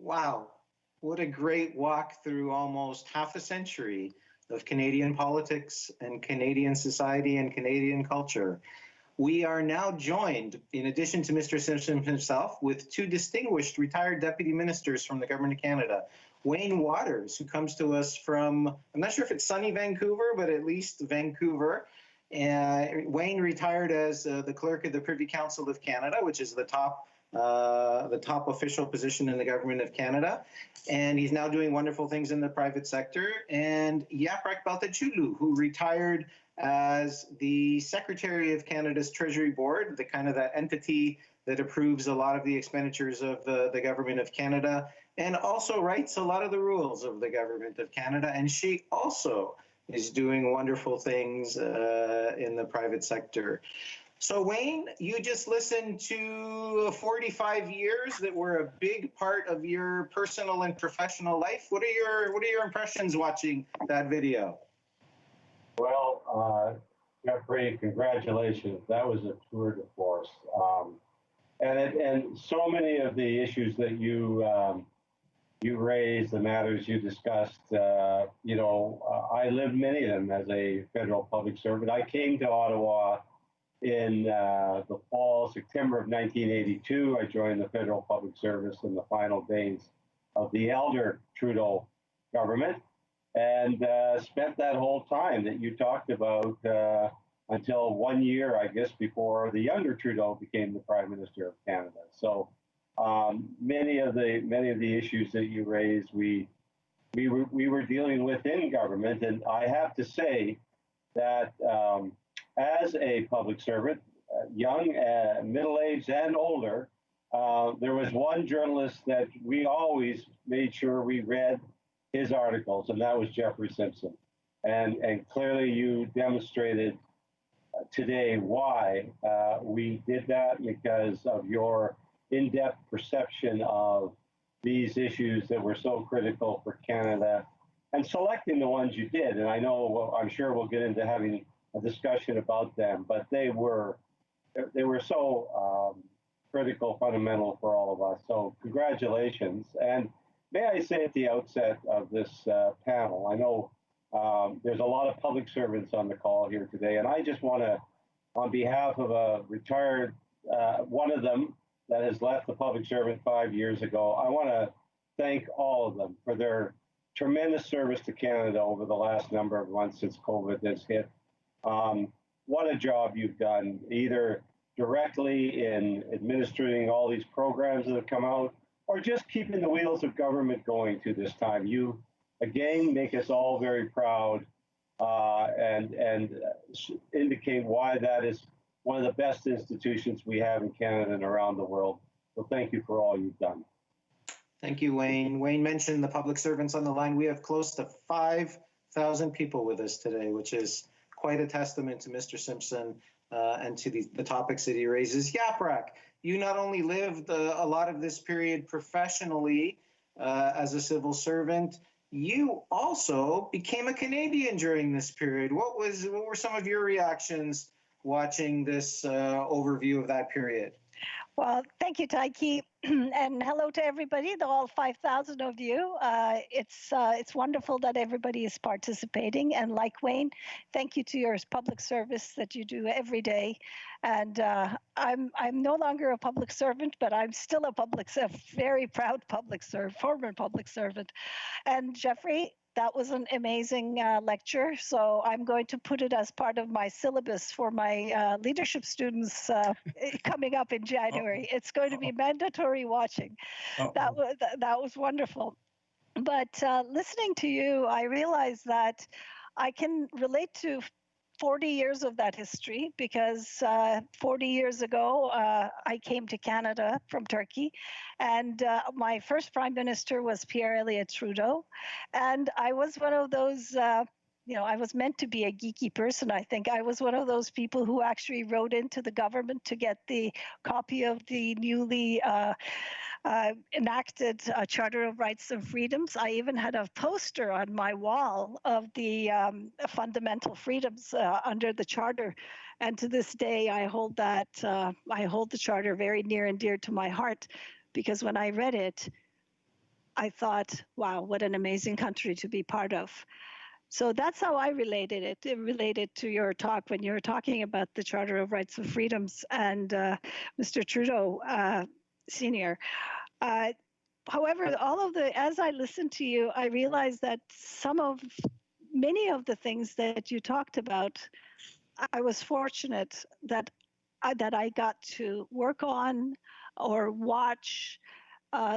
Wow, what a great walk through almost half a century of Canadian politics and Canadian society and Canadian culture. We are now joined, in addition to Mr. Simpson himself, with two distinguished retired deputy ministers from the Government of Canada. Wayne Wouters, who comes to us from, I'm not sure if it's sunny Vancouver, but at least Vancouver. Wayne retired as the clerk of the Privy Council of Canada, which is the top official position in the Government of Canada, and he's now doing wonderful things in the private sector. And Yaprak Baltacıoğlu, who retired as the Secretary of Canada's Treasury Board, the kind of that entity that approves a lot of the expenditures of the Government of Canada, and also writes a lot of the rules of the Government of Canada. And she also is doing wonderful things in the private sector. So Wayne, you just listened to 45 years that were a big part of your personal and professional life. What are your impressions watching that video? Well, Jeffrey, congratulations. That was a tour de force. And so many of the issues that you raised, the matters you discussed, I lived many of them as a federal public servant. I came to Ottawa in the fall, September of 1982. I joined the federal public service in the final days of the elder Trudeau government, and spent that whole time that you talked about until 1 year, I guess, before the younger Trudeau became the Prime Minister of Canada. So many of the issues that you raised, we were dealing with in government, and I have to say that as a public servant, young, middle-aged, and older, there was one journalist that we always made sure we read his articles, and that was Jeffrey Simpson. And clearly you demonstrated today why we did that, because of your in-depth perception of these issues that were so critical for Canada, and selecting the ones you did. And I know, well, I'm sure we'll get into having a discussion about them, but they were so critical, fundamental for all of us. So congratulations. And may I say at the outset of this panel, I know there's a lot of public servants on the call here today, and I just want to, on behalf of a retired, one of them that has left the public servant 5 years ago, I want to thank all of them for their tremendous service to Canada over the last number of months since COVID has hit. What a job you've done, either directly in administering all these programs that have come out, or just keeping the wheels of government going to this time. You, again, make us all very proud and indicate why that is one of the best institutions we have in Canada and around the world. So thank you for all you've done. Thank you, Wayne. Wayne mentioned the public servants on the line. We have close to 5,000 people with us today, which is quite a testament to Mr. Simpson and to the topics that he raises. Yaprak, you not only lived a lot of this period professionally as a civil servant, you also became a Canadian during this period. What were some of your reactions watching this overview of that period? Well, thank you, Taki, and hello to everybody, all 5,000 of you. It's wonderful that everybody is participating, and like Wayne, thank you to your public service that you do every day. And I'm no longer a public servant, but I'm still a very proud former public servant. And Jeffrey, that was an amazing lecture. So I'm going to put it as part of my syllabus for my leadership students coming up in January. It's going to be mandatory watching. That was wonderful. But listening to you, I realized that I can relate to 40 years of that history, because 40 years ago, I came to Canada from Turkey, and my first prime minister was Pierre Elliott Trudeau. And I was one of those, I was meant to be a geeky person, I think. I was one of those people who actually wrote into the government to get the copy of the newly enacted Charter of Rights and Freedoms. I even had a poster on my wall of the fundamental freedoms under the Charter. And to this day, I hold the Charter very near and dear to my heart, because when I read it, I thought, wow, what an amazing country to be part of. So that's how I related it. It related to your talk when you were talking about the Charter of Rights and Freedoms and Mr. Trudeau Senior. However, as I listened to you, I realized that many of the things that you talked about, I was fortunate that I got to work on or watch,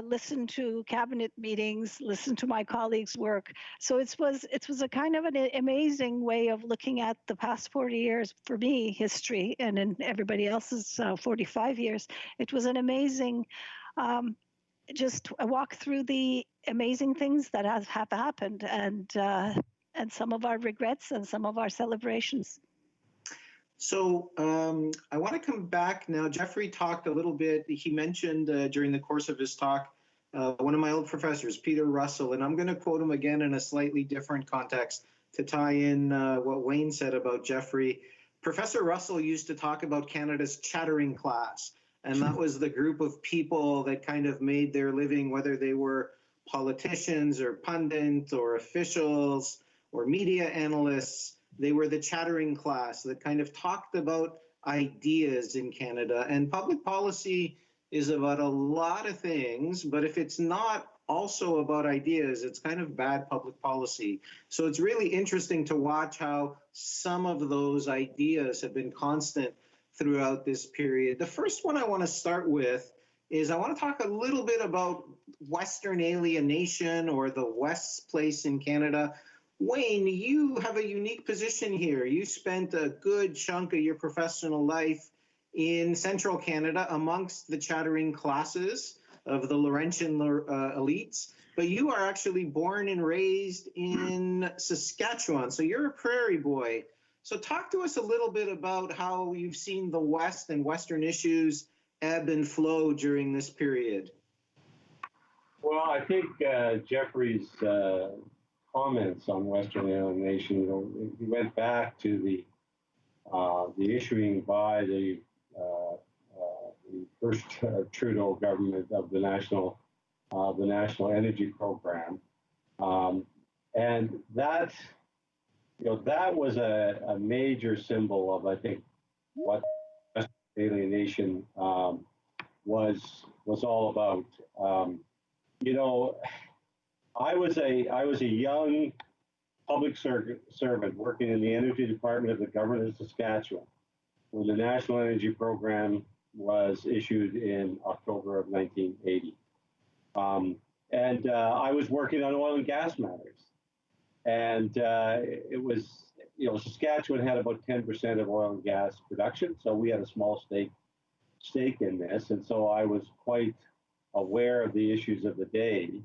listen to cabinet meetings, listen to my colleagues' work. So it was a kind of an amazing way of looking at the past 40 years for me, history, and in everybody else's 45 years. It was an amazing, just a walk through the amazing things that have happened, and some of our regrets and some of our celebrations. So I want to come back now. Jeffrey talked a little bit. He mentioned during the course of his talk, one of my old professors, Peter Russell, and I'm going to quote him again in a slightly different context to tie in what Wayne said about Jeffrey. Professor Russell used to talk about Canada's chattering class, and that was the group of people that kind of made their living, whether they were politicians or pundits or officials or media analysts. They were the chattering class that kind of talked about ideas in Canada. And public policy is about a lot of things, but if it's not also about ideas, it's kind of bad public policy. So it's really interesting to watch how some of those ideas have been constant throughout this period. The first one I want to start with is I want to talk a little bit about Western alienation, or the West's place in Canada. Wayne, you have a unique position here. You spent a good chunk of your professional life in central Canada amongst the chattering classes of the Laurentian elites, but you are actually born and raised in Saskatchewan, so you're a prairie boy. So talk to us a little bit about how you've seen the West and Western issues ebb and flow during this period. Well, I think Jeffrey's comments on Western alienation, he went back to the issuing by the first Trudeau government of the national energy program, and that was a major symbol of, I think, what Western alienation was all about. I was a young public servant working in the energy department of the government of Saskatchewan when the National Energy Program was issued in October of 1980. I was working on oil and gas matters. And it was, Saskatchewan had about 10% of oil and gas production, so we had a small stake in this. And so I was quite aware of the issues of the day.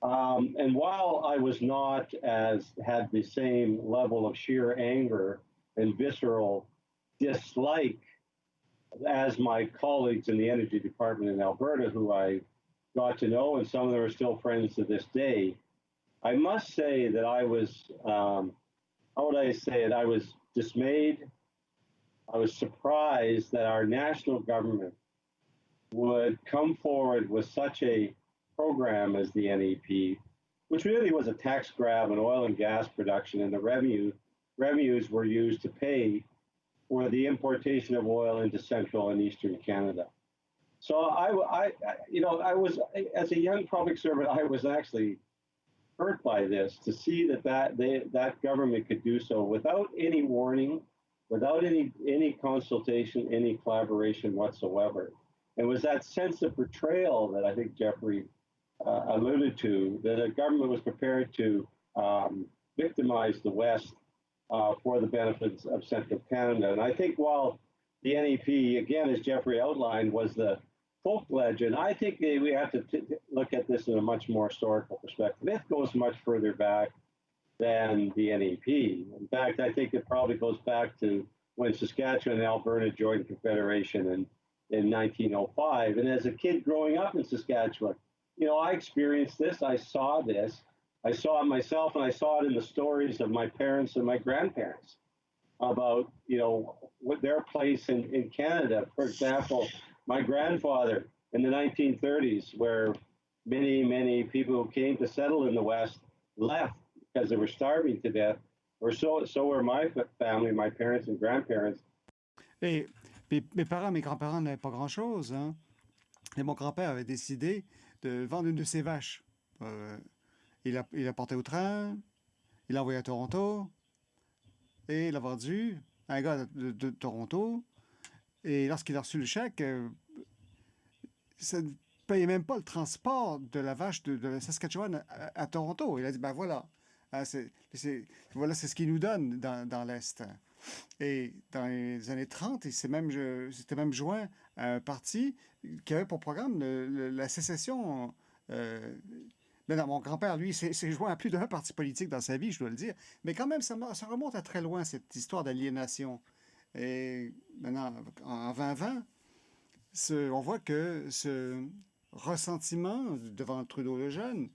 And while I was not had the same level of sheer anger and visceral dislike as my colleagues in the energy department in Alberta, who I got to know, and some of them are still friends to this day, I must say that I was, how would I say it? I was dismayed. I was surprised that our national government would come forward with such a program as the NEP, which really was a tax grab on oil and gas production, and the revenues were used to pay for the importation of oil into central and eastern Canada. So I was, as a young public servant, I was actually hurt by this, to see that government could do so without any warning, without any consultation, any collaboration whatsoever. It was that sense of betrayal that I think Jeffrey alluded to, that a government was prepared to victimize the West for the benefits of central Canada. And I think while the NEP, again, as Jeffrey outlined, was the folk legend, I think we have to look at this in a much more historical perspective. It goes much further back than the NEP. In fact, I think it probably goes back to when Saskatchewan and Alberta joined Confederation in 1905. And as a kid growing up in Saskatchewan, I experienced this, I saw this, I saw it myself, and I saw it in the stories of my parents and my grandparents about, what their place in Canada. For example, my grandfather in the 1930s, where many people who came to settle in the West left because they were starving to death, or so were my family, my parents and grandparents. Et mes parents, mes grands-parents n'avaient pas grand-chose, hein. Et mon grand-père avait décidé de vendre une de ses vaches. Il l'a portée au train, il l'a envoyée à Toronto, et il l'a vendue à un gars de Toronto. Et lorsqu'il a reçu le chèque, ça ne payait même pas le transport de la vache de la Saskatchewan à Toronto. Il a dit, ben voilà, hein, voilà, c'est ce qu'il nous donne dans l'Est. Et dans les années 30, il s'était même joint à un parti qui avait pour programme la sécession. Non, mon grand-père, lui, s'est joint à plus d'un parti politique dans sa vie, je dois le dire. Mais quand même, ça remonte à très loin, cette histoire d'aliénation. Et maintenant, en 2020, on voit que ce ressentiment devant Trudeau le jeune,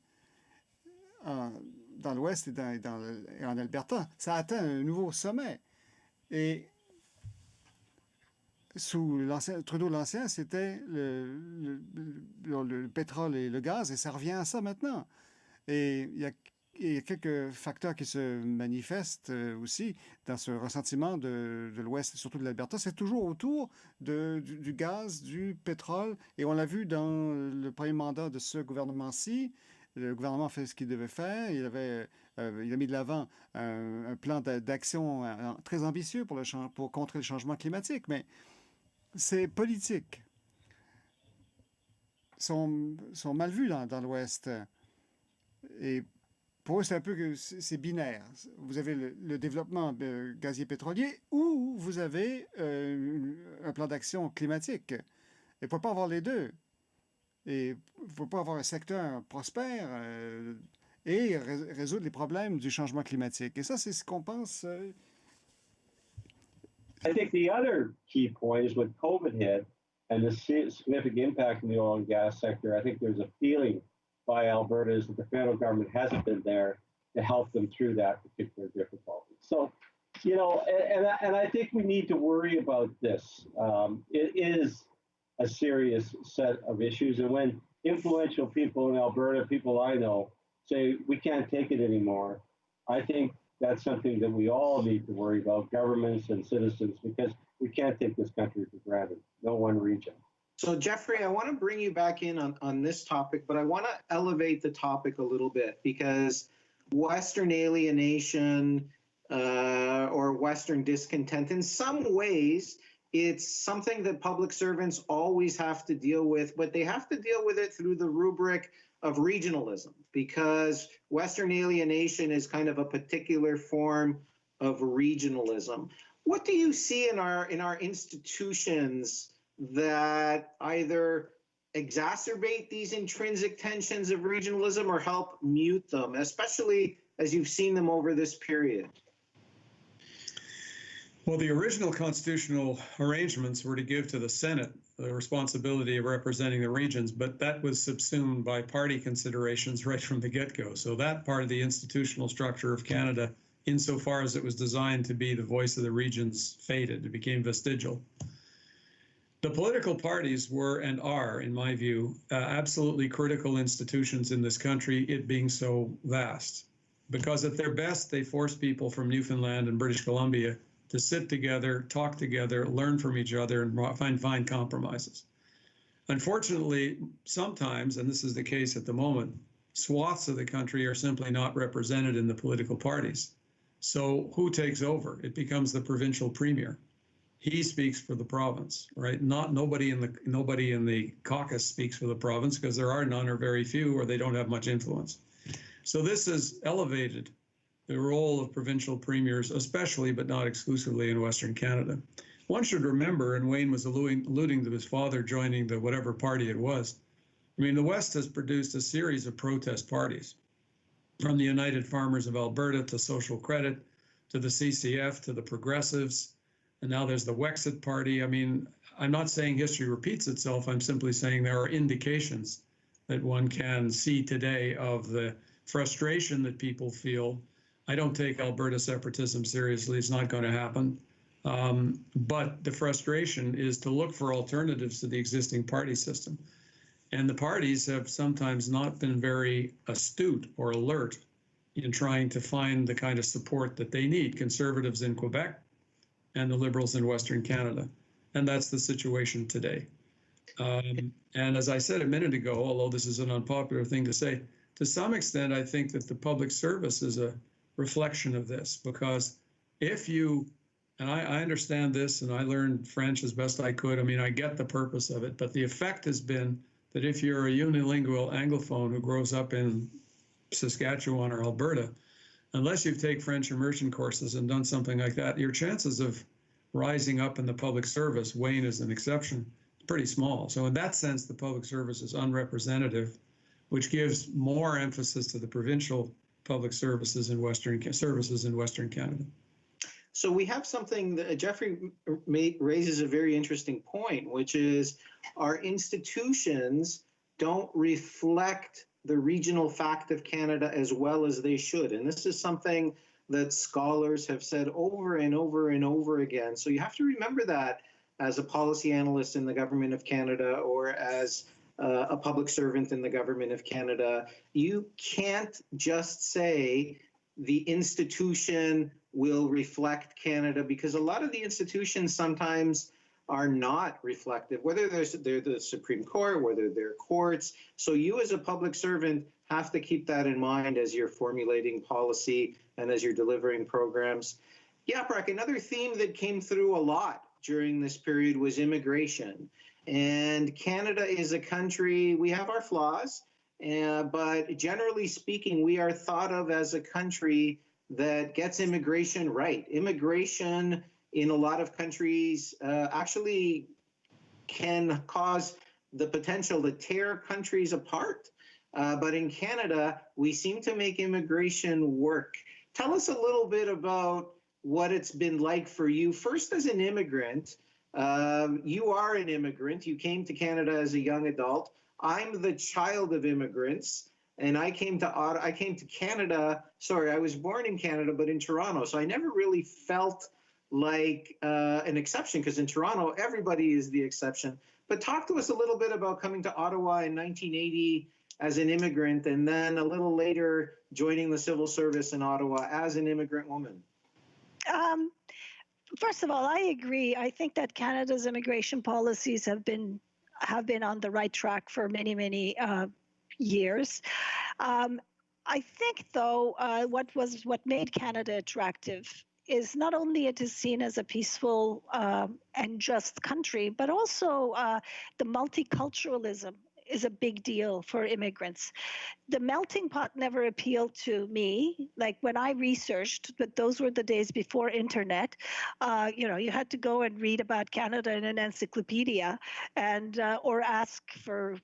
dans l'Ouest et en Alberta, ça atteint un nouveau sommet. Et sous Trudeau l'Ancien, c'était le pétrole et le gaz, et ça revient à ça maintenant. Et il y a quelques facteurs qui se manifestent aussi dans ce ressentiment de l'Ouest, surtout de l'Alberta. C'est toujours autour du gaz, du pétrole, et on l'a vu dans le premier mandat de ce gouvernement-ci. Le gouvernement a fait ce qu'il devait faire. Il a mis de l'avant un plan d'action très ambitieux pour contrer le changement climatique, mais c'est politique. Sont mal vus dans l'Ouest. Et pour eux, c'est un peu que c'est binaire. Vous avez le développement gazier pétrolier ou vous avez un plan d'action climatique. Il ne peut pas avoir les deux. Et il ne faut pas avoir un secteur prospère et résoudre les problèmes du changement climatique. Et ça, c'est ce qu'on pense. I think the other key point is when COVID hit and the significant impact in the oil and gas sector, I think there's a feeling by Albertans that the federal government hasn't been there to help them through that particular difficulty. So, you know, and I think we need to worry about this. It is a serious set of issues. And when influential people in Alberta, people I know, say we can't take it anymore, I think that's something that we all need to worry about, governments and citizens, because we can't take this country for granted, no one region. So, Jeffrey, I want to bring you back in on this topic, but I want to elevate the topic a little bit because Western alienation or Western discontent, in some ways, it's something that public servants always have to deal with, but they have to deal with it through the rubric of regionalism, because Western alienation is kind of a particular form of regionalism. What do you see in our institutions that either exacerbate these intrinsic tensions of regionalism or help mute them, especially as you've seen them over this period? Well, the original constitutional arrangements were to give to the Senate the responsibility of representing the regions, but that was subsumed by party considerations right from the get-go. So that part of the institutional structure of Canada, insofar as it was designed to be the voice of the regions, faded. It became vestigial. The political parties were and are, in my view, absolutely critical institutions in this country, it being so vast. Because at their best, they force people from Newfoundland and British Columbia to sit together, talk together, learn from each other, and find compromises. Unfortunately, sometimes, and this is the case at the moment, swaths of the country are simply not represented in the political parties. So who takes over? It becomes the provincial premier. He speaks for the province, right? Nobody in the caucus speaks for the province because there are none or very few, or they don't have much influence. So this has elevated the role of provincial premiers, especially but not exclusively in Western Canada. One should remember, and Wayne was alluding to his father joining the whatever party it was. I mean, the West has produced a series of protest parties, from the United Farmers of Alberta to Social Credit, to the CCF, to the Progressives, and now there's the Wexit Party. I mean, I'm not saying history repeats itself. I'm simply saying there are indications that one can see today of the frustration that people feel. I don't take Alberta separatism seriously. It's not going to happen. But the frustration is to look for alternatives to the existing party system. And the parties have sometimes not been very astute or alert in trying to find the kind of support that they need, conservatives in Quebec and the Liberals in Western Canada. And that's the situation today. And as I said a minute ago, although this is an unpopular thing to say, to some extent, I think that the public service is a reflection of this, because if you, and I understand this and I learned French as best I could, I mean, I get the purpose of it, but the effect has been that if you're a unilingual Anglophone who grows up in Saskatchewan or Alberta, unless you've taken French immersion courses and done something like that, your chances of rising up in the public service, Wayne is an exception, pretty small. So in that sense, the public service is unrepresentative, which gives more emphasis to the provincial public services in Western Canada. So we have something that Jeffrey raises a very interesting point, which is our institutions don't reflect the regional fact of Canada as well as they should. And this is something that scholars have said over and over and over again. So you have to remember that as a policy analyst in the government of Canada or as a public servant in the government of Canada. You can't just say the institution will reflect Canada, because a lot of the institutions sometimes are not reflective, whether they're the Supreme Court, whether they're courts. So you as a public servant have to keep that in mind as you're formulating policy and as you're delivering programs. Yaprak, another theme that came through a lot during this period was immigration. And Canada is a country, we have our flaws, but generally speaking, we are thought of as a country that gets immigration right. Immigration in a lot of countries actually can cause the potential to tear countries apart. But in Canada, we seem to make immigration work. Tell us a little bit about what it's been like for you. First, as an immigrant, you are an immigrant. You came to Canada as a young adult. I'm the child of immigrants, and I came to Canada. Sorry, I was born in Canada, but in Toronto. So I never really felt like an exception, because in Toronto, everybody is the exception. But talk to us a little bit about coming to Ottawa in 1980 as an immigrant, and then a little later joining the civil service in Ottawa as an immigrant woman. First of all, I agree. I think that Canada's immigration policies have been on the right track for many, many years. I think, though, what made Canada attractive is not only it is seen as a peaceful and just country, but also the multiculturalism is a big deal for immigrants. The melting pot never appealed to me. Like when I researched, but those were the days before internet, you had to go and read about Canada in an encyclopedia and or ask for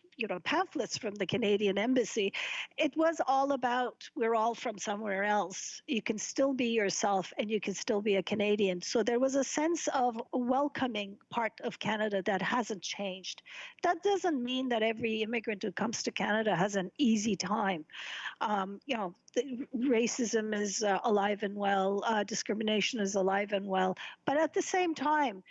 pamphlets from the Canadian Embassy. It was all about, we're all from somewhere else. You can still be yourself and you can still be a Canadian. So there was a sense of a welcoming part of Canada that hasn't changed. That doesn't mean that every immigrant who comes to Canada has an easy time. Racism is alive and well, discrimination is alive and well, but at the same time,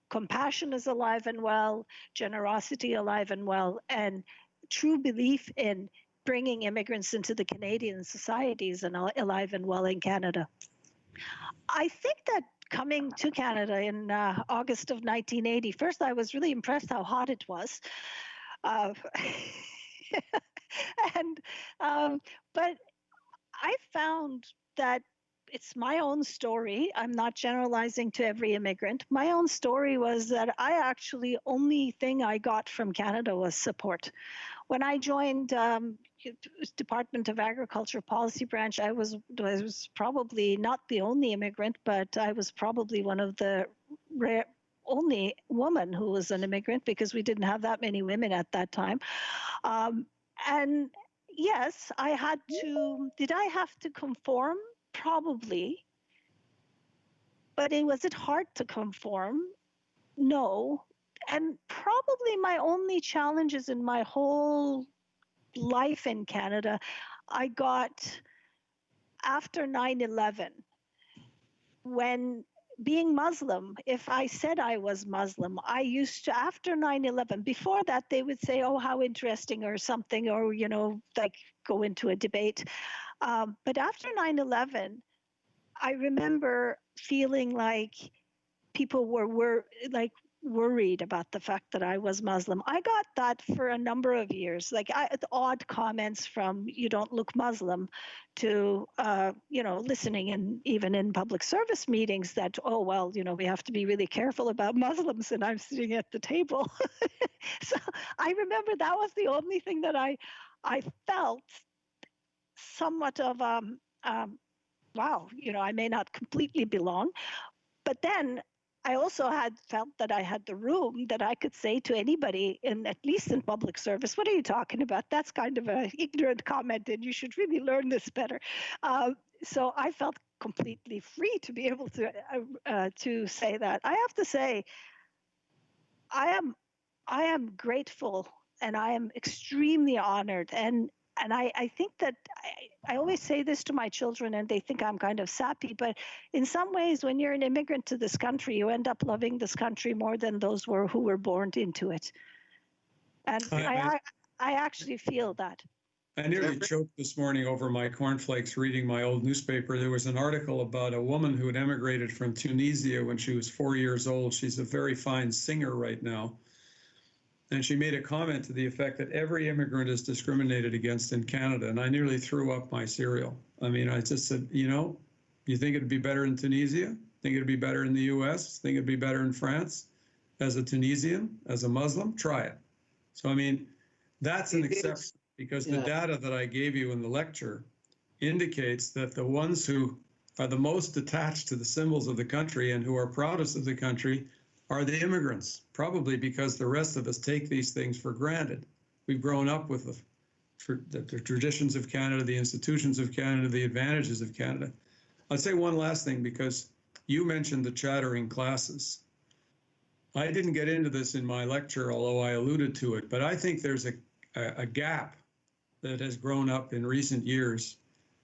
compassion is alive and well, generosity alive and well, and true belief in bringing immigrants into the Canadian society is alive and well in Canada. I think that coming to Canada in August of 1980, first I was really impressed how hot it was. But I found that it's my own story. I'm not generalizing to every immigrant. My own story was that only thing I got from Canada was support. When I joined Department of Agriculture Policy Branch, I was probably not the only immigrant, but I was probably one of the only woman who was an immigrant, because we didn't have that many women at that time. And yes, did I have to conform? Probably. But was it hard to conform? No. And probably my only challenges in my whole life in Canada, I got after 9/11, when being Muslim, if I said I was Muslim, I used to, after 9/11, before that, they would say, oh, how interesting or something, or, like go into a debate. But after 9/11, I remember feeling like people were like worried about the fact that I was Muslim. I got that for a number of years, like odd comments from "you don't look Muslim" to listening and even in public service meetings that, oh well, we have to be really careful about Muslims, and I'm sitting at the table. So I remember that was the only thing that I felt somewhat of wow, I may not completely belong. But then I also had felt that I had the room that I could say to anybody, at least in public service, what are you talking about? That's kind of an ignorant comment, and you should really learn this better. So I felt completely free to be able to say that. I have to say, I am grateful, and I am extremely honored, and I think that I always say this to my children, and they think I'm kind of sappy, but in some ways, when you're an immigrant to this country, you end up loving this country more than those who were born into it. And I actually feel that. I nearly choked this morning over my cornflakes reading my old newspaper. There was an article about a woman who had emigrated from Tunisia when she was 4 years old. She's a very fine singer right now. And she made a comment to the effect that every immigrant is discriminated against in Canada. And I nearly threw up my cereal. I mean, I just said, you think it'd be better in Tunisia? Think it'd be better in the US? Think it'd be better in France? As a Tunisian, as a Muslim, try it. So, I mean, that's an exception, because the data that I gave you in the lecture indicates that the ones who are the most attached to the symbols of the country and who are proudest of the country are the immigrants, probably because the rest of us take these things for granted. We've grown up with the traditions of Canada, the institutions of Canada, the advantages of Canada. I'll say one last thing, because you mentioned the chattering classes. I didn't get into this in my lecture, although I alluded to it, but I think there's a gap that has grown up in recent years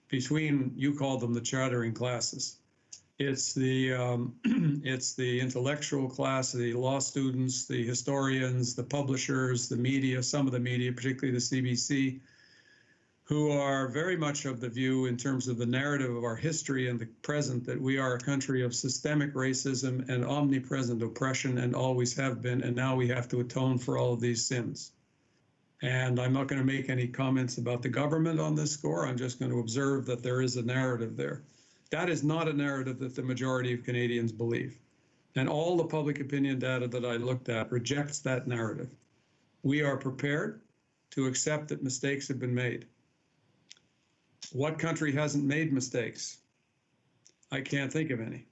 between, you called them the chattering classes. It's the intellectual class, the law students, the historians, the publishers, the media, some of the media, particularly the CBC, who are very much of the view in terms of the narrative of our history and the present that we are a country of systemic racism and omnipresent oppression, and always have been, and now we have to atone for all of these sins. And I'm not going to make any comments about the government on this score. I'm just going to observe that there is a narrative there. That is not a narrative that the majority of Canadians believe. And all the public opinion data that I looked at rejects that narrative. We are prepared to accept that mistakes have been made. What country hasn't made mistakes? I can't think of any.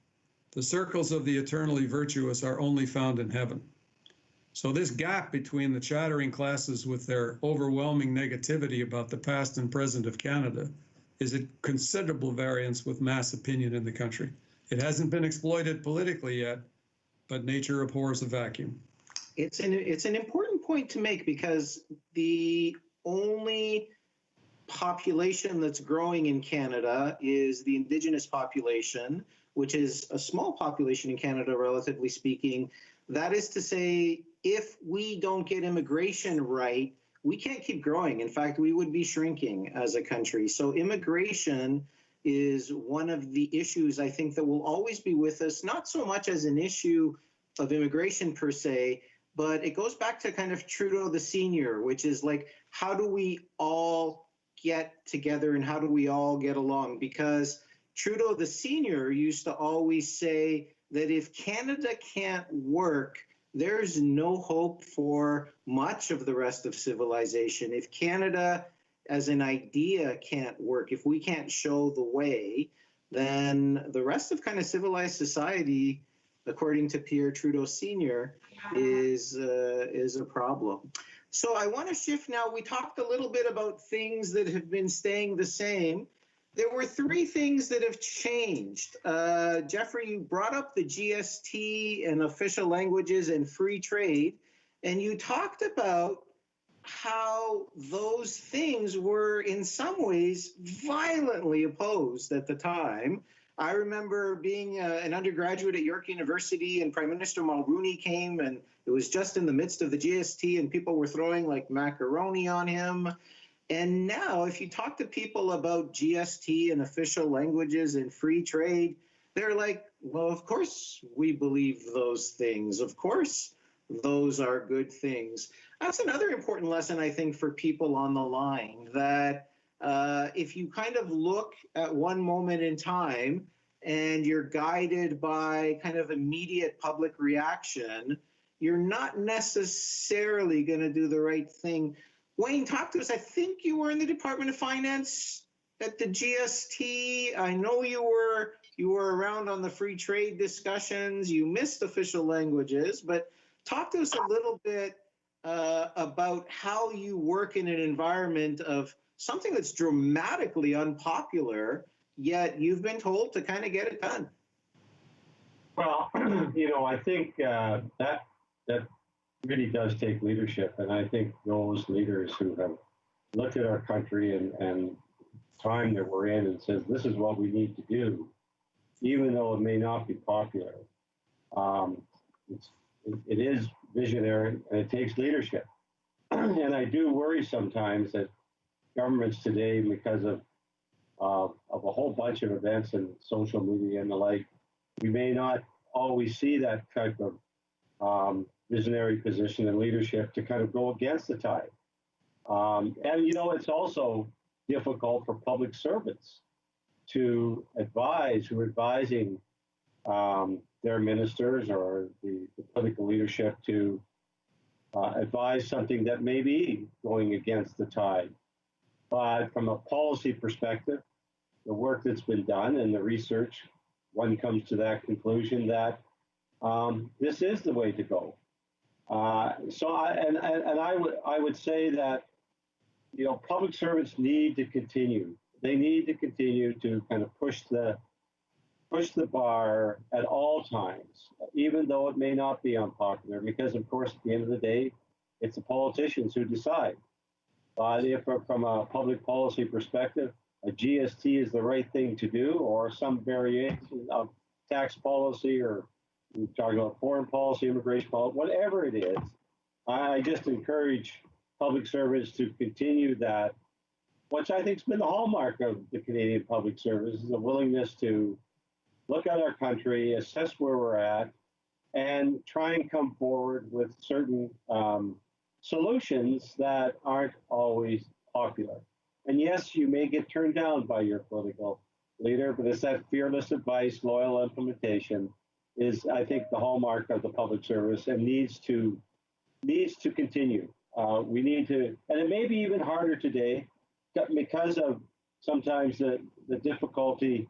The circles of the eternally virtuous are only found in heaven. So this gap between the chattering classes with their overwhelming negativity about the past and present of Canada is a considerable variance with mass opinion in the country. It hasn't been exploited politically yet, but nature abhors a vacuum. It's an important point to make, because the only population that's growing in Canada is the Indigenous population, which is a small population in Canada, relatively speaking. That is to say, if we don't get immigration right, we can't keep growing. In fact, we would be shrinking as a country. So immigration is one of the issues, I think, that will always be with us, not so much as an issue of immigration per se, but it goes back to kind of Trudeau the Senior, which is like, how do we all get together and how do we all get along? Because Trudeau the Senior used to always say that if Canada can't work, there's no hope for much of the rest of civilization. If Canada as an idea can't work, if we can't show the way, then the rest of kind of civilized society, according to Pierre Trudeau Senior, is a problem. So I want to shift now. We talked a little bit about things that have been staying the same. There were three things that have changed. Jeffrey, you brought up the GST and official languages and free trade, and you talked about how those things were in some ways violently opposed at the time. I remember being an undergraduate at York University, and Prime Minister Mulroney came, and it was just in the midst of the GST, and people were throwing like macaroni on him. And now, if you talk to people about GST and official languages and free trade, they're like, well, of course we believe those things. Of course those are good things. That's another important lesson, I think, for people on the line, that if you kind of look at one moment in time and you're guided by kind of immediate public reaction, you're not necessarily going to do the right thing. Wayne, talk to us. I think you were in the Department of Finance at the GST. I know you were around on the free trade discussions. You missed official languages, but talk to us a little bit about how you work in an environment of something that's dramatically unpopular, yet you've been told to kind of get it done. Well, I think that really does take leadership, and I think those leaders who have looked at our country and time that we're in and says this is what we need to do, even though it may not be popular, it is visionary and it takes leadership. And I do worry sometimes that governments today, because of a whole bunch of events and social media and the like, we may not always see that type of visionary position and leadership to kind of go against the tide. And it's also difficult for public servants to advise, who are advising their ministers or the political leadership to advise something that may be going against the tide. But from a policy perspective, the work that's been done and the research, one comes to that conclusion that this is the way to go. I would say that public servants need to continue. They need to continue to kind of push the bar at all times, even though it may not be unpopular, because of course at the end of the day, it's the politicians who decide. But if from a public policy perspective, a GST is the right thing to do, or some variation of tax policy, or we're talking about foreign policy, immigration policy, whatever it is, I just encourage public servants to continue that, which I think has been the hallmark of the Canadian public service, is a willingness to look at our country, assess where we're at, and try and come forward with certain solutions that aren't always popular. And yes, you may get turned down by your political leader, but it's that fearless advice, loyal implementation is, I think, the hallmark of the public service and needs to continue. We need to, and it may be even harder today because of sometimes the difficulty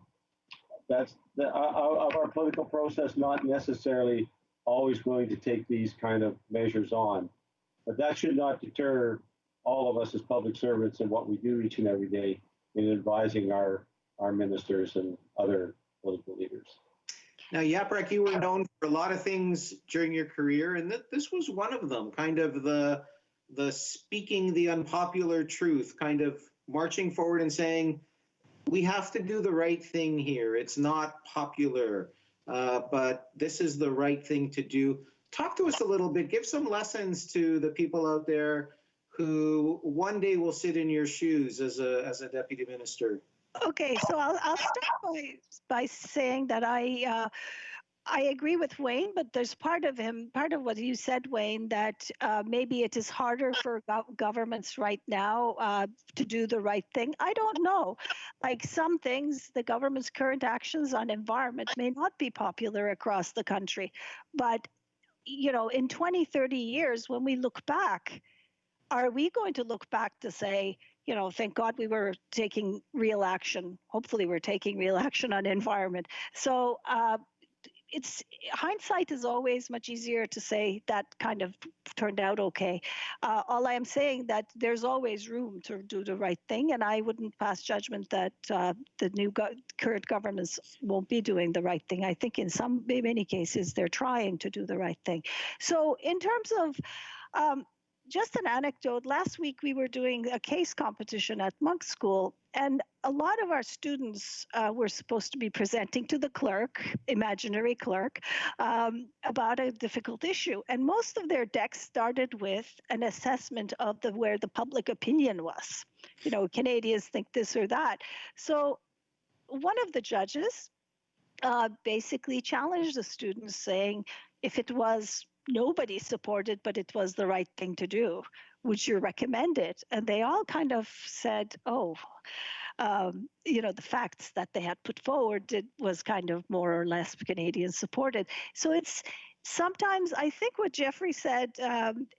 of our political process not necessarily always going to take these kind of measures on. But that should not deter all of us as public servants and what we do each and every day in advising our ministers and other political leaders. Now, Yaprak, you were known for a lot of things during your career, and this was one of them, kind of the speaking the unpopular truth, kind of marching forward and saying, we have to do the right thing here. It's not popular, but this is the right thing to do. Talk to us a little bit. Give some lessons to the people out there who one day will sit in your shoes as a deputy minister. Okay, so I'll start by saying that I agree with Wayne, but there's part of what you said, Wayne, that maybe it is harder for governments right now to do the right thing. I don't know. Like some things, the government's current actions on environment may not be popular across the country, but in 20, 30 years, when we look back, are we going to look back to say, thank God we were taking real action. Hopefully we're taking real action on environment. So hindsight is always much easier to say that kind of turned out okay. All I am saying that there's always room to do the right thing, and I wouldn't pass judgment that the new current governments won't be doing the right thing. I think in many cases they're trying to do the right thing. So in terms of just an anecdote. Last week we were doing a case competition at Monk School, and a lot of our students were supposed to be presenting to the clerk, imaginary clerk, about a difficult issue. And most of their decks started with an assessment of where the public opinion was. You know, Canadians think this or that. So one of the judges basically challenged the students, saying, if it was nobody supported, but it was the right thing to do, would you recommend it? And they all kind of said, oh, you know, the facts that they had put forward was kind of more or less Canadian supported. So it's sometimes, I think what Jeffrey said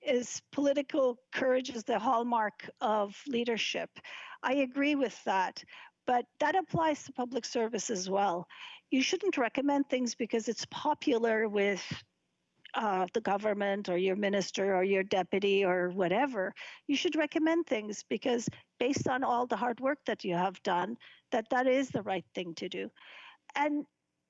is political courage is the hallmark of leadership. I agree with that. But that applies to public service as well. You shouldn't recommend things because it's popular with the government or your minister or your deputy or whatever. You should recommend things because based on all the hard work that you have done, that is the right thing to do. And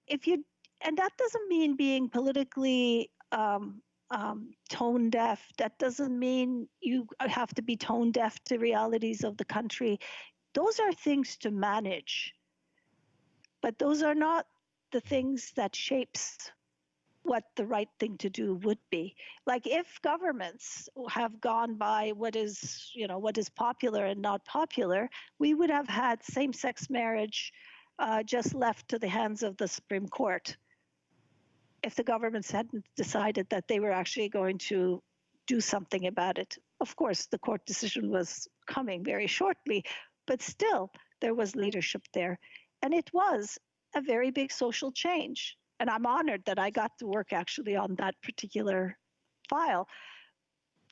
that doesn't mean being politically tone deaf. That doesn't mean you have to be tone deaf to realities of the country. Those are things to manage, but those are not the things that shapes what the right thing to do would be. Like if governments have gone by what is popular and not popular, we would have had same-sex marriage just left to the hands of the Supreme Court if the governments hadn't decided that they were actually going to do something about it. Of course, the court decision was coming very shortly, but still, there was leadership there. And it was a very big social change. And I'm honored that I got to work actually on that particular file.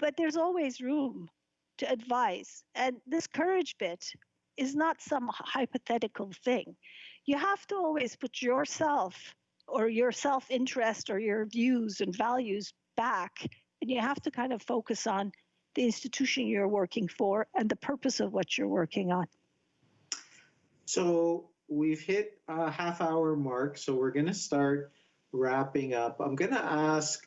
But there's always room to advise. And this courage bit is not some hypothetical thing. You have to always put yourself or your self-interest or your views and values back. And you have to kind of focus on the institution you're working for and the purpose of what you're working on. So we've hit a half-hour mark, so we're going to start wrapping up. I'm going to ask,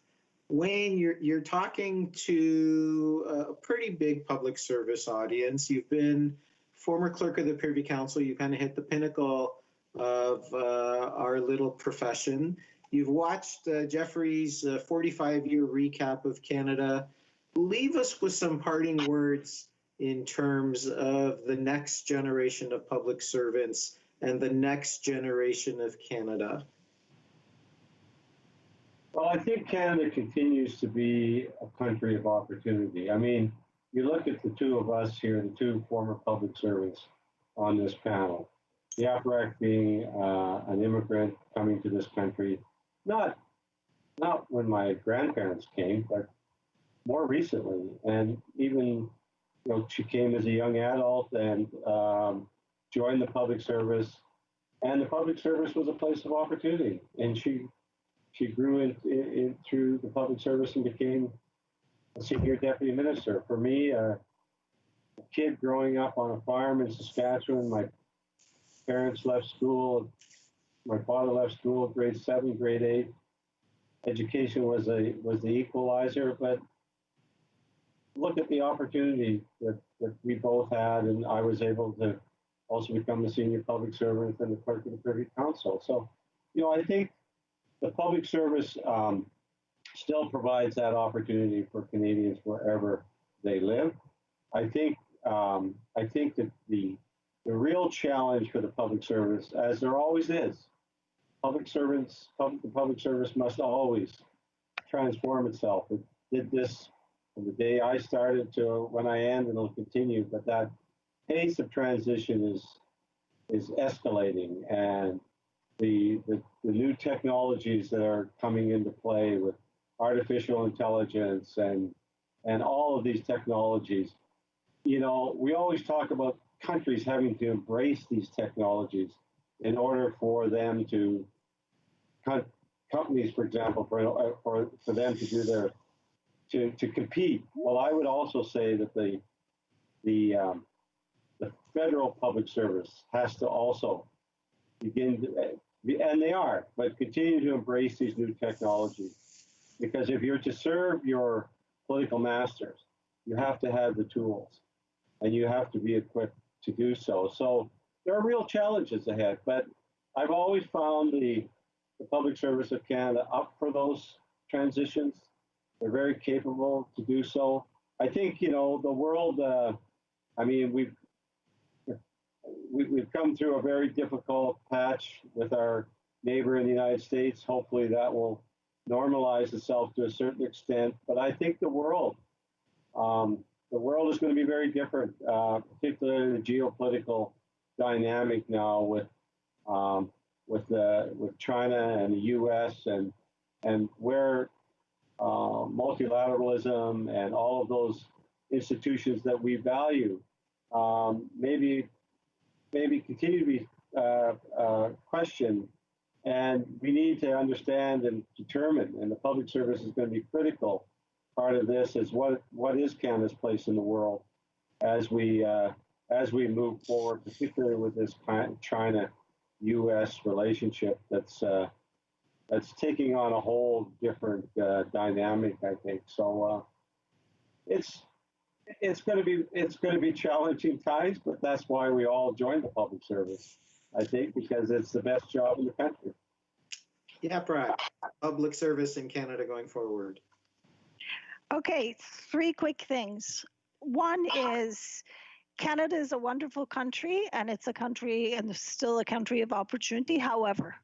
Wayne, you're talking to a pretty big public service audience. You've been former clerk of the Privy Council. You kind of hit the pinnacle of our little profession. You've watched Jeffrey's 45-year recap of Canada. Leave us with some parting words in terms of the next generation of public servants and the next generation of Canada. Well, I think Canada continues to be a country of opportunity. I mean, you look at the two of us here, the two former public servants on this panel. Yaprak being an immigrant coming to this country, not when my grandparents came, but more recently. And even, she came as a young adult and joined the public service. And the public service was a place of opportunity. And she grew in through the public service and became a senior deputy minister. For me, a kid growing up on a farm in Saskatchewan, my parents left school. My father left school, grade 7, grade 8. Education was the equalizer, but look at the opportunity that we both had, and I was able to also become a senior public servant and the clerk of the Privy Council. So, I think the public service still provides that opportunity for Canadians wherever they live. I think that the real challenge for the public service, as there always is, the public service must always transform itself. It did this from the day I started to when I end, and it'll continue. But that pace of transition is escalating, and the new technologies that are coming into play with artificial intelligence and all of these technologies. We always talk about countries having to embrace these technologies in order for them to companies, for example, for them to do their to compete. Well, I would also say that the federal public service has to also begin to, and they are, but continue to embrace these new technologies. Because if you're to serve your political masters, you have to have the tools, and you have to be equipped to do so. So there are real challenges ahead, but I've always found the Public Service of Canada up for those transitions. They're very capable to do so. I think, you know, the world, I mean, we've come through a very difficult patch with our neighbor in the United States. Hopefully that will normalize itself to a certain extent. But I think the world is going to be very different, particularly the geopolitical dynamic now with China and the U.S. and where multilateralism and all of those institutions that we value maybe continue to be questioned, and we need to understand and determine, and the public service is going to be critical part of this, is what is Canada's place in the world as we move forward, particularly with this China-U.S. relationship that's taking on a whole different dynamic, I think. So it's going to be challenging times, but that's why we all join the public service, I think, because it's the best job in the country. Yaprak, public service in Canada going forward. Okay, three quick things. One is Canada is a wonderful country, and it's a country and still a country of opportunity. However,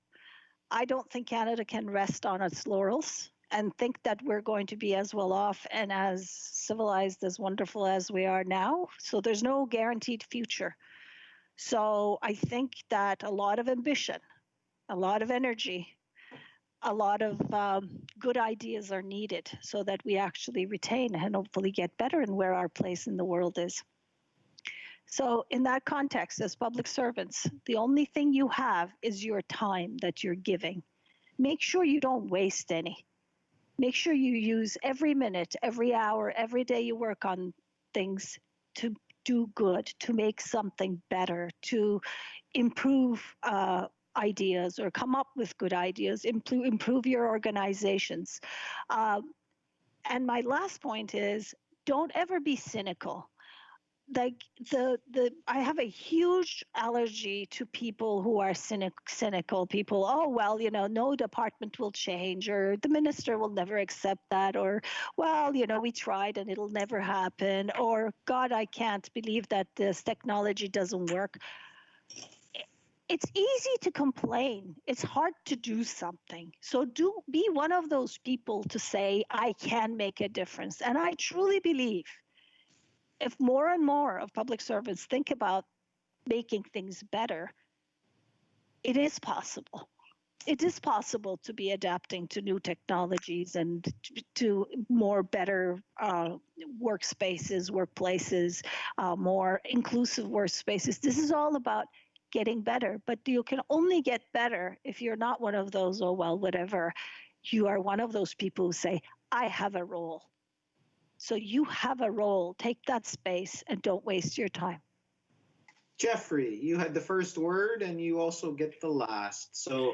I don't think Canada can rest on its laurels and think that we're going to be as well off and as civilized, as wonderful as we are now. So there's no guaranteed future. So I think that a lot of ambition, a lot of energy, a lot of good ideas are needed so that we actually retain and hopefully get better in where our place in the world is. So in that context, as public servants, the only thing you have is your time that you're giving. Make sure you don't waste any. Make sure you use every minute, every hour, every day you work on things to do good, to make something better, to improve ideas or come up with good ideas, improve your organizations. And my last point is, don't ever be cynical. Like I have a huge allergy to people who are cynical. People, oh, well, you know, no department will change, or the minister will never accept that, or, well, you know, we tried and it'll never happen, or, God, I can't believe that this technology doesn't work. It's easy to complain. It's hard to do something. So be one of those people to say, I can make a difference. And I truly believe if more and more of public servants think about making things better, it is possible. It is possible to be adapting to new technologies and to more better workspaces, workplaces, more inclusive workspaces. This is all about getting better, but you can only get better if you're not one of those, oh, well, whatever. You are one of those people who say, I have a role. So you have a role, take that space and don't waste your time. Jeffrey, you had the first word and you also get the last. So,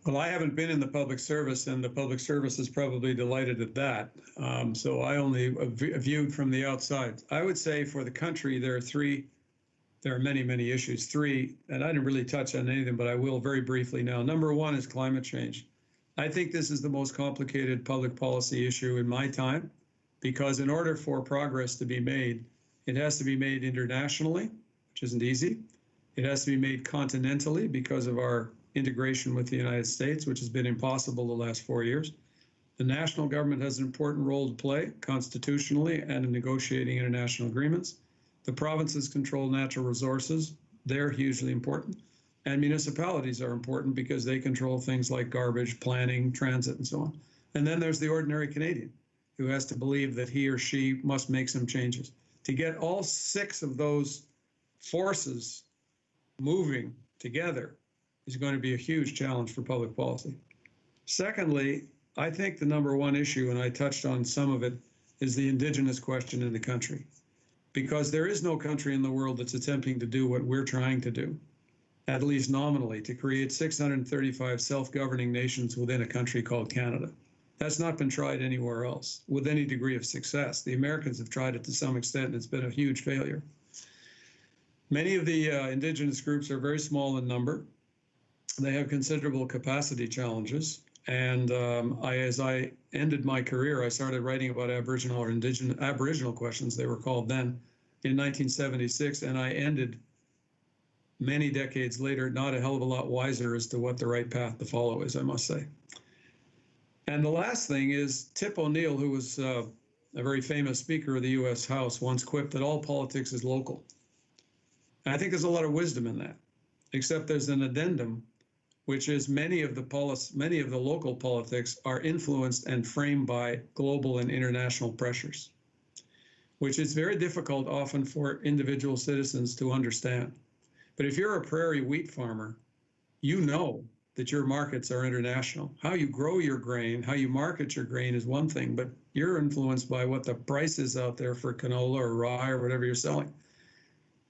well, I haven't been in the public service, and the public service is probably delighted at that. So I only viewed from the outside. I would say for the country, there are many, many issues. Three, and I didn't really touch on any of them, but I will very briefly now. Number one is climate change. I think this is the most complicated public policy issue in my time, because in order for progress to be made, it has to be made internationally, which isn't easy. It has to be made continentally because of our integration with the United States, which has been impossible the last 4 years. The national government has an important role to play constitutionally and in negotiating international agreements. The provinces control natural resources. They're hugely important. And municipalities are important because they control things like garbage, planning, transit, and so on. And then there's the ordinary Canadian, who has to believe that he or she must make some changes. To get all 6 of those forces moving together is going to be a huge challenge for public policy. Secondly, I think the number one issue, and I touched on some of it, is the Indigenous question in the country. Because there is no country in the world that's attempting to do what we're trying to do, at least nominally, to create 635 self-governing nations within a country called Canada. That's not been tried anywhere else with any degree of success. The Americans have tried it to some extent, and it's been a huge failure. Many of the indigenous groups are very small in number. They have considerable capacity challenges. And as I ended my career, I started writing about Aboriginal or Aboriginal questions, they were called then, in 1976. And I ended many decades later, not a hell of a lot wiser as to what the right path to follow is, I must say. And the last thing is Tip O'Neill, who was a very famous speaker of the U.S. House, once quipped that all politics is local. And I think there's a lot of wisdom in that, except there's an addendum, which is many of the local politics are influenced and framed by global and international pressures, which is very difficult often for individual citizens to understand. But if you're a prairie wheat farmer, you know that your markets are international. How you grow your grain, how you market your grain is one thing, but you're influenced by what the price is out there for canola or rye or whatever you're selling.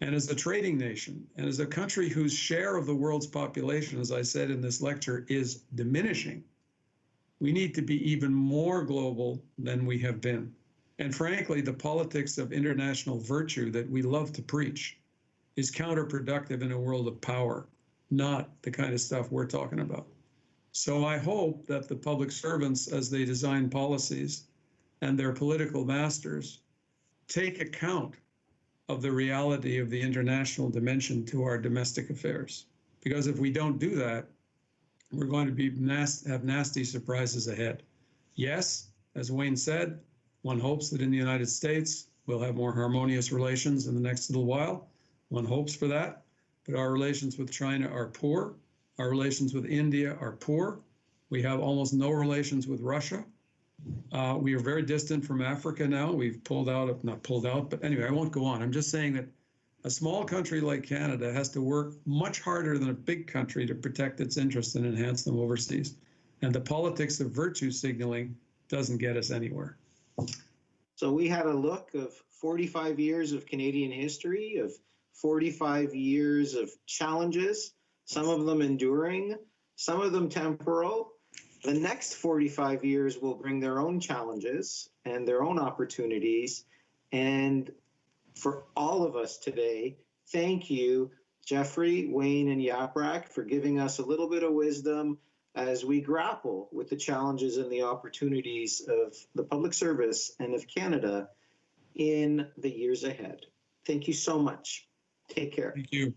And as a trading nation, and as a country whose share of the world's population, as I said in this lecture, is diminishing, we need to be even more global than we have been. And frankly, the politics of international virtue that we love to preach is counterproductive in a world of power, not the kind of stuff we're talking about. So I hope that the public servants, as they design policies, and their political masters take account of the reality of the international dimension to our domestic affairs. Because if we don't do that, we're going to have nasty surprises ahead. Yes, as Wayne said, one hopes that in the United States, we'll have more harmonious relations in the next little while. One hopes for that, but our relations with China are poor. Our relations with India are poor. We have almost no relations with Russia. We are very distant from Africa now. We've pulled out, not pulled out, but anyway, I won't go on. I'm just saying that a small country like Canada has to work much harder than a big country to protect its interests and enhance them overseas. And the politics of virtue signaling doesn't get us anywhere. So we had a look of 45 years of Canadian history, of 45 years of challenges, some of them enduring, some of them temporal. The next 45 years will bring their own challenges and their own opportunities. And for all of us today, thank you, Jeffrey, Wayne, and Yaprak, for giving us a little bit of wisdom as we grapple with the challenges and the opportunities of the public service and of Canada in the years ahead. Thank you so much. Take care. Thank you.